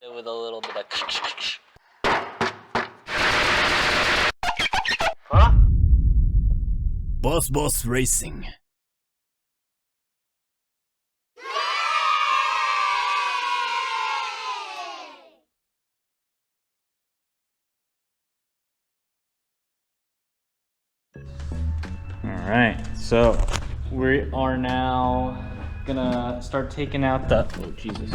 With a little bit of Huh? Boss Racing. Alright, so we are now gonna start taking out the, oh Jesus,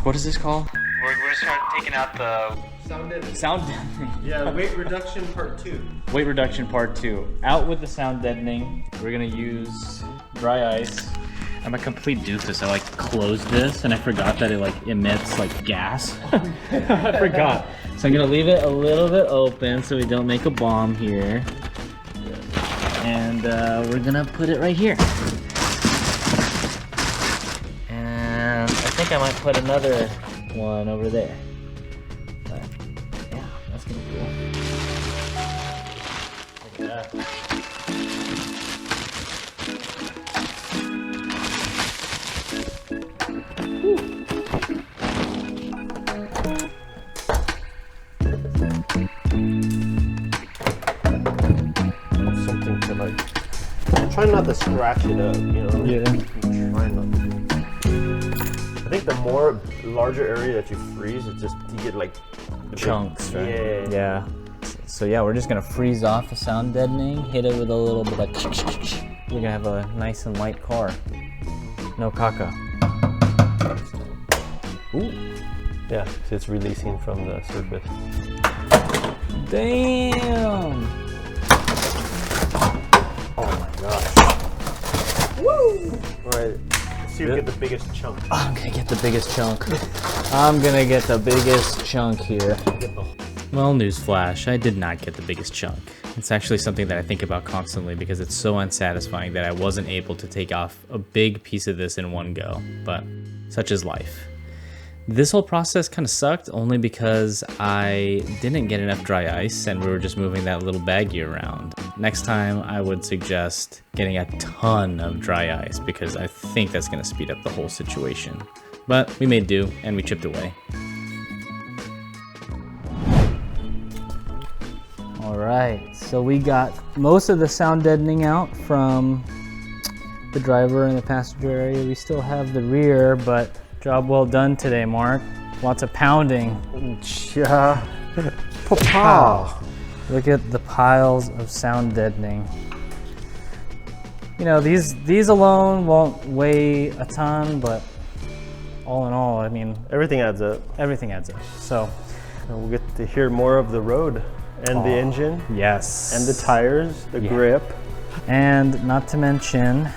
what is this called? We're gonna start taking out the sound deadening. Yeah, weight reduction part 2. Weight reduction part 2. Out with the sound deadening. We're gonna use dry ice. I'm a complete doofus. I like closed this and I forgot that it like emits like gas. I forgot. So I'm gonna leave it a little bit open so we don't make a bomb here. And we're gonna put it right here. And I think I might put another one over there. But yeah, that's gonna be cool. Look at that. Something to like, try not to scratch it up, you know? Yeah. Try not to. I think the more larger area that you freeze, it just, you get like Chunks, right? Yeah. Yeah. So yeah, we're just gonna freeze off the sound deadening, hit it with a little bit of We're gonna have a nice and light car. No caca. Ooh. Yeah, so it's releasing from the surface. Damn! Oh my gosh. Woo! Alright, let's see who get the biggest chunk. I'm gonna get the biggest chunk. I'm gonna get the biggest chunk here. Well, newsflash, I did not get the biggest chunk. It's actually something that I think about constantly because it's so unsatisfying that I wasn't able to take off a big piece of this in one go, but such is life. This whole process kind of sucked only because I didn't get enough dry ice and we were just moving that little baggie around. Next time I would suggest getting a ton of dry ice because I think that's going to speed up the whole situation. But we made do and we chipped away. Alright, so we got most of the sound deadening out from the driver and the passenger area. We still have the rear, but job well done today, Mark. Lots of pounding. Yeah. Papa. Look at the piles of sound deadening. You know, these alone won't weigh a ton, but all in all, I mean, Everything adds up. everything adds up. So, And we'll get to hear more of the road and the engine yes. and the tires, the grip. And not to mention,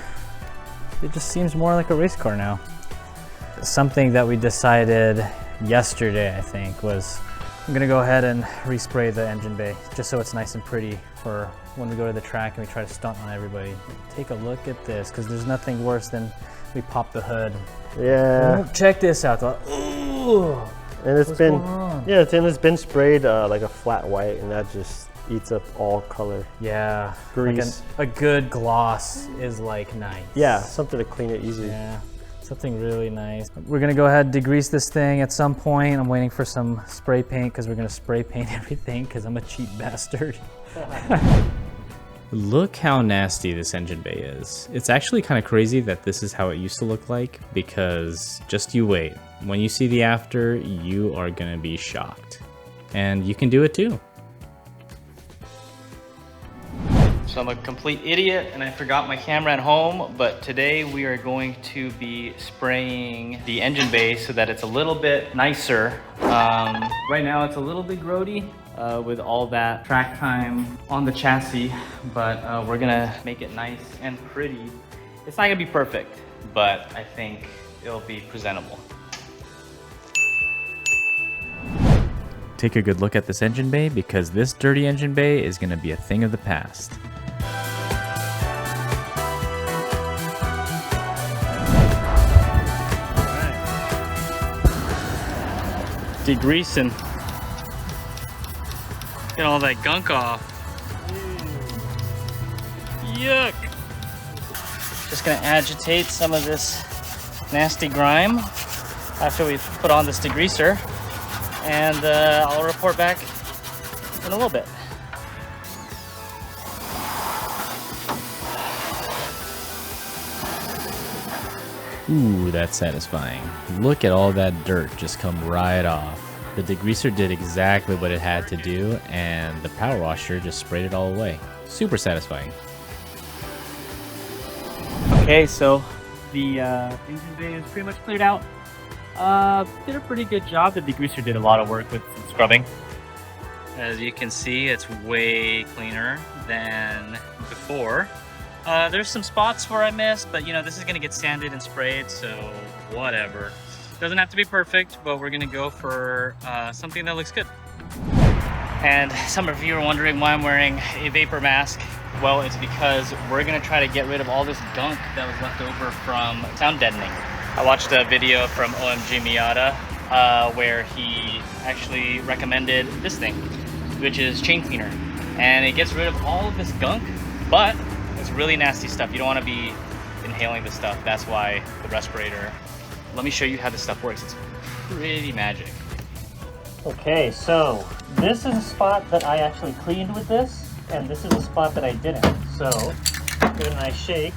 it just seems more like a race car now. Something that we decided yesterday, I think, was I'm gonna go ahead and respray the engine bay just so it's nice and pretty for when we go to the track and we try to stunt on everybody. Take a look at this, because there's nothing worse than we pop the hood. Yeah. Oh, check this out. Ooh, And it's what's been, going on? yeah, it's been sprayed like a flat white, and that just eats up all color. Yeah, Grease. like a good gloss is like nice. Yeah, something to clean it easy. Yeah, something really nice. We're gonna go ahead and degrease this thing at some point. I'm waiting for some spray paint because we're gonna spray paint everything because I'm a cheap bastard. Look how nasty this engine bay is. It's actually kind of crazy that this is how it used to look like, because just you wait. When you see the after, you are gonna be shocked. And you can do it too. So I'm a complete idiot and I forgot my camera at home, but today we are going to be spraying the engine bay so that it's a little bit nicer. Right now it's a little bit grody with all that track time on the chassis, but we're gonna make it nice and pretty. It's not gonna be perfect, but I think it'll be presentable. Take a good look at this engine bay, because this dirty engine bay is gonna be a thing of the past. Degreasing. Get all that gunk off. Yuck. Just gonna agitate some of this nasty grime after we've put on this degreaser, and I'll report back in a little bit. Ooh, that's satisfying. Look at all that dirt just come right off. The degreaser did exactly what it had to do, and the power washer just sprayed it all away. Super satisfying. Okay, so the engine bay is pretty much cleared out. Did a pretty good job. The degreaser did a lot of work with some scrubbing. As you can see, it's way cleaner than before. There's some spots where I missed, but you know, this is gonna get sanded and sprayed, so whatever. Doesn't have to be perfect, but we're gonna go for something that looks good. And some of you are wondering why I'm wearing a vapor mask. Well, it's because we're gonna try to get rid of all this gunk that was left over from sound deadening. I watched a video from OMG Miata where he actually recommended this thing, which is chain cleaner. And it gets rid of all of this gunk, but it's really nasty stuff. You don't want to be inhaling this stuff. That's why the respirator. Let me show you how this stuff works. It's pretty magic. Okay, so this is a spot that I actually cleaned with this, and this is a spot that I didn't. So give it a nice shake.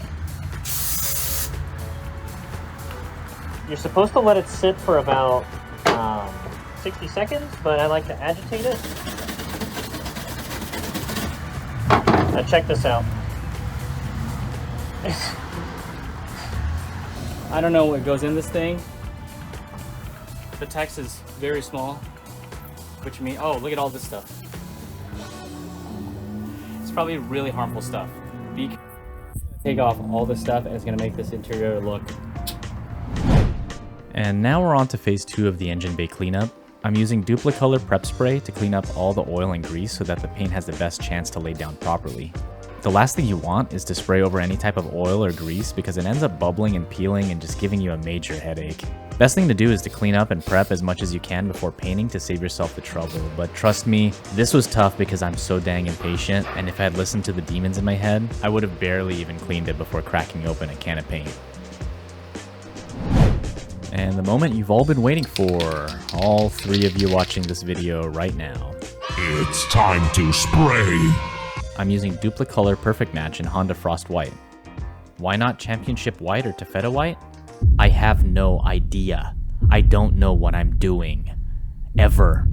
You're supposed to let it sit for about 60 seconds, but I like to agitate it. Now check this out. I don't know what goes in this thing. The text is very small, which means, oh, look at all this stuff. It's probably really harmful stuff. Take off all this stuff, and it's gonna make this interior look. And now we're on to phase 2 of the engine bay cleanup. I'm using Duplicolor prep spray to clean up all the oil and grease so that the paint has the best chance to lay down properly. The last thing you want is to spray over any type of oil or grease because it ends up bubbling and peeling and just giving you a major headache. Best thing to do is to clean up and prep as much as you can before painting to save yourself the trouble. But trust me, this was tough because I'm so dang impatient, and if I had listened to the demons in my head, I would have barely even cleaned it before cracking open a can of paint. And the moment you've all been waiting for, all 3 of you watching this video right now. It's time to spray. I'm using Duplicolor Perfect Match in Honda Frost White. Why not Championship White or Taffeta White? I have no idea. I don't know what I'm doing. Ever.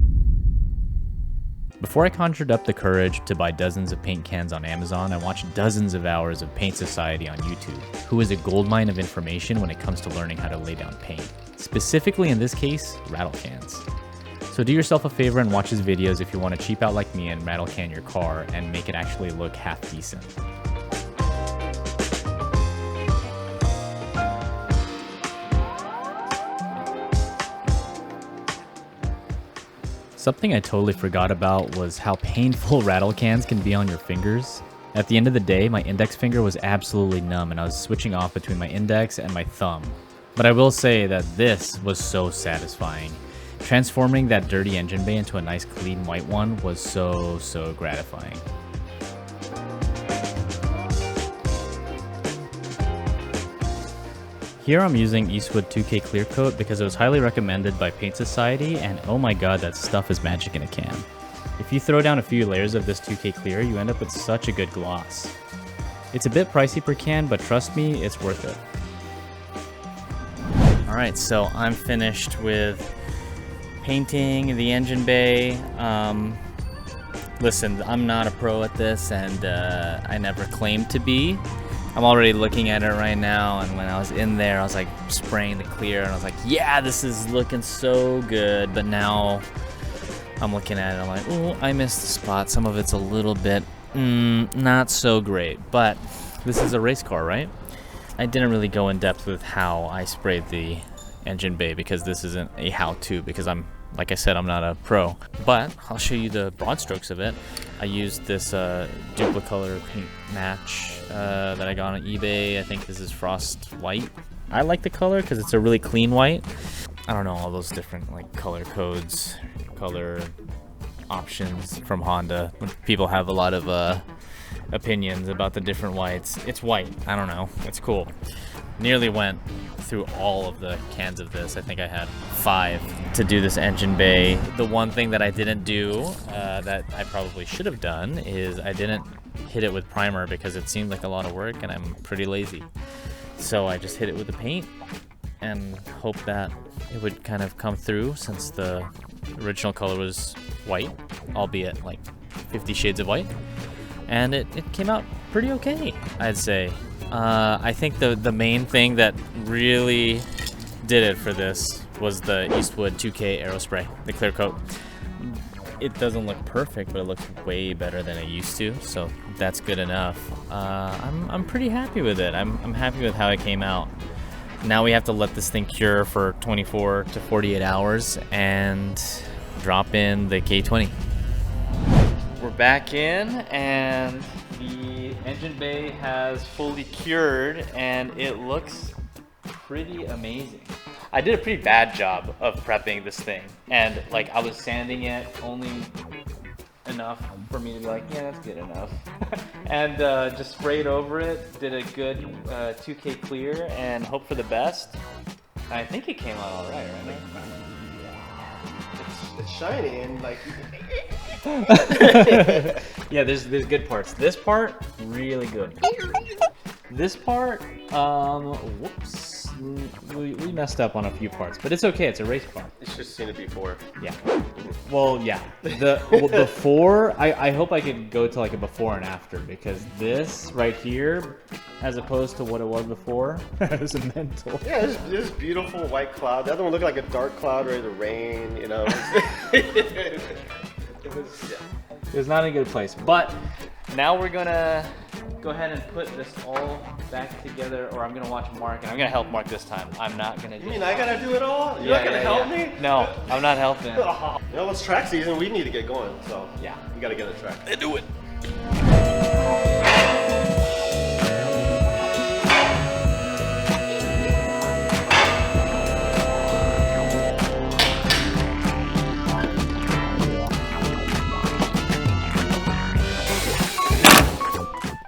Before I conjured up the courage to buy dozens of paint cans on Amazon, I watched dozens of hours of Paint Society on YouTube, who is a goldmine of information when it comes to learning how to lay down paint. Specifically in this case, rattle cans. So do yourself a favor and watch his videos if you want to cheap out like me and rattle can your car and make it actually look half decent. Something I totally forgot about was how painful rattle cans can be on your fingers. At the end of the day, my index finger was absolutely numb and I was switching off between my index and my thumb. But I will say that this was so satisfying. Transforming that dirty engine bay into a nice clean white one was so gratifying. Here I'm using Eastwood 2K Clear Coat because it was highly recommended by Paint Society, and oh my god, that stuff is magic in a can. If you throw down a few layers of this 2K Clear, you end up with such a good gloss. It's a bit pricey per can, but trust me, it's worth it. Alright, so I'm finished with painting the engine bay. Listen, I'm not a pro at this, and I never claimed to be. I'm already looking at it right now, and when I was in there, I was like spraying the clear, and I was like, yeah, this is looking so good. But now I'm looking at it, I'm like, ooh, I missed the spot. Some of it's a little bit not so great, but this is a race car, right? I didn't really go in depth with how I sprayed the engine bay because this isn't a how-to, because like I said, I'm not a pro, but I'll show you the broad strokes of it. I used this Duplicolor paint match that I got on eBay. I think this is Frost White. I like the color because it's a really clean white. I don't know, all those different like color codes, color options from Honda. People have a lot of opinions about the different whites. It's white, I don't know, it's cool. nearly went through all of the cans of this. I think I had 5 to do this engine bay. The one thing that I didn't do that I probably should have done is I didn't hit it with primer because it seemed like a lot of work and I'm pretty lazy. So I just hit it with the paint and hope that it would kind of come through, since the original color was white, albeit like 50 shades of white. And it came out pretty okay, I'd say. I think the main thing that really did it for this was the Eastwood 2K Aerospray, the clear coat. It doesn't look perfect, but it looks way better than it used to, so that's good enough. I'm pretty happy with it. I'm happy with how it came out. Now we have to let this thing cure for 24 to 48 hours and drop in the K20. We're back in, and the engine bay has fully cured, and it looks pretty amazing. I did a pretty bad job of prepping this thing, and like I was sanding it only enough for me to be like, yeah, that's good enough. And just sprayed over it, did a good 2K clear, and hope for the best. I think it came out all right, right? It's shiny and like. Yeah, there's good parts. This part, really good. This part, whoops. We messed up on a few parts, but it's okay. It's a race car. It's just seen it before. Yeah. Well, yeah. The before, I hope I could go to like a before and after, because this right here, as opposed to what it was before, is a mental. Yeah, this beautiful white cloud. The other one looked like a dark cloud ready to rain. You know. It was not in a good place. But now we're gonna go ahead and put this all back together, or I'm gonna watch Mark, and I'm gonna help Mark this time. I'm not gonna do You mean I gotta do it all? You're not gonna help me? No, I'm not helping. You know, it's track season. We need to get going. So yeah, we gotta get a track. Let's do it.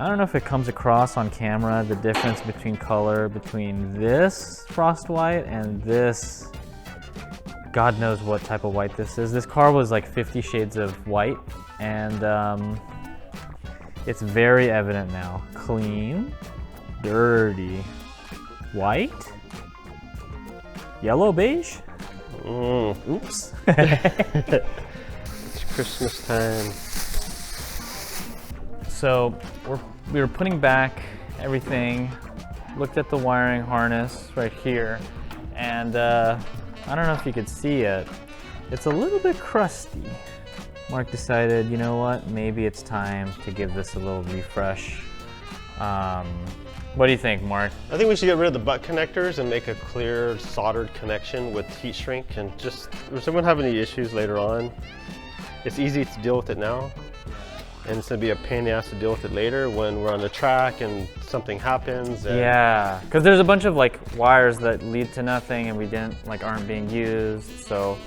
I don't know if it comes across on camera, the difference between color between this frost white and this, God knows what type of white this is. This car was like 50 shades of white, and it's very evident now. Clean, dirty, white, yellow, beige. Oops. It's Christmas time. So we were putting back everything, looked at the wiring harness right here, and I don't know if you could see it. It's a little bit crusty. Mark decided, you know what, maybe it's time to give this a little refresh. What do you think, Mark? I think we should get rid of the butt connectors and make a clear soldered connection with heat shrink, and just if someone have any issues later on, it's easy to deal with it now. And it's gonna be a pain in the ass to deal with it later when we're on the track and something happens. And yeah, because there's a bunch of like wires that lead to nothing and we aren't being used. So,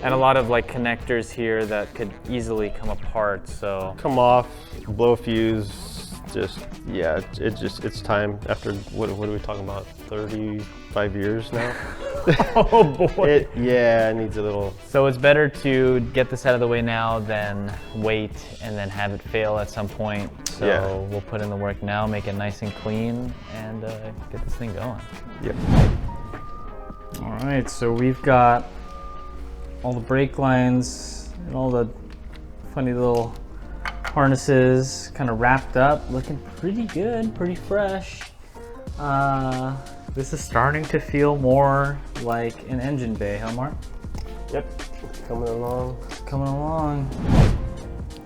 and a lot of like connectors here that could easily come apart. So come off, blow a fuse. Just yeah, it's time. After what are we talking about? 35 years now. Oh boy. It needs a little. So it's better to get this out of the way now than wait and then have it fail at some point. So we'll put in the work now, make it nice and clean, and get this thing going. Yep. All right, so we've got all the brake lines and all the funny little harnesses kind of wrapped up, looking pretty good, pretty fresh. This is starting to feel more like an engine bay, huh, Mark? Yep, coming along. Coming along.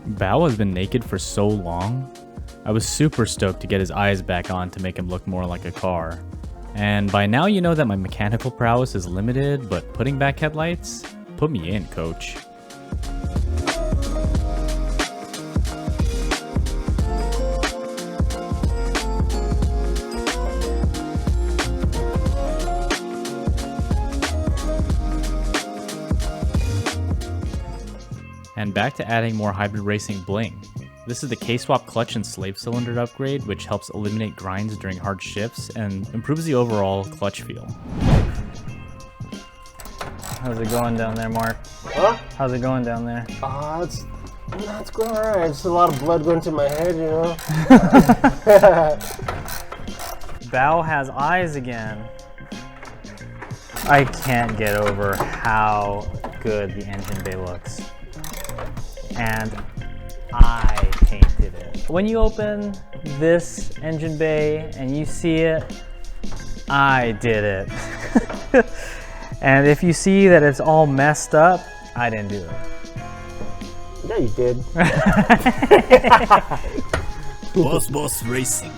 BAO has been naked for so long. I was super stoked to get his eyes back on to make him look more like a car. And by now you know that my mechanical prowess is limited, but putting back headlights? Put me in, coach. And back to adding more hybrid racing bling. This is the K-swap clutch and slave cylinder upgrade, which helps eliminate grinds during hard shifts and improves the overall clutch feel. How's it going down there, Mark? Huh? How's it going down there? It's going alright. Just a lot of blood going to my head, you know? BAO has eyes again. I can't get over how good the engine bay looks. And I painted it. When you open this engine bay and you see it, I did it. And if you see that it's all messed up, I didn't do it. Yeah, you did. Boss Racing.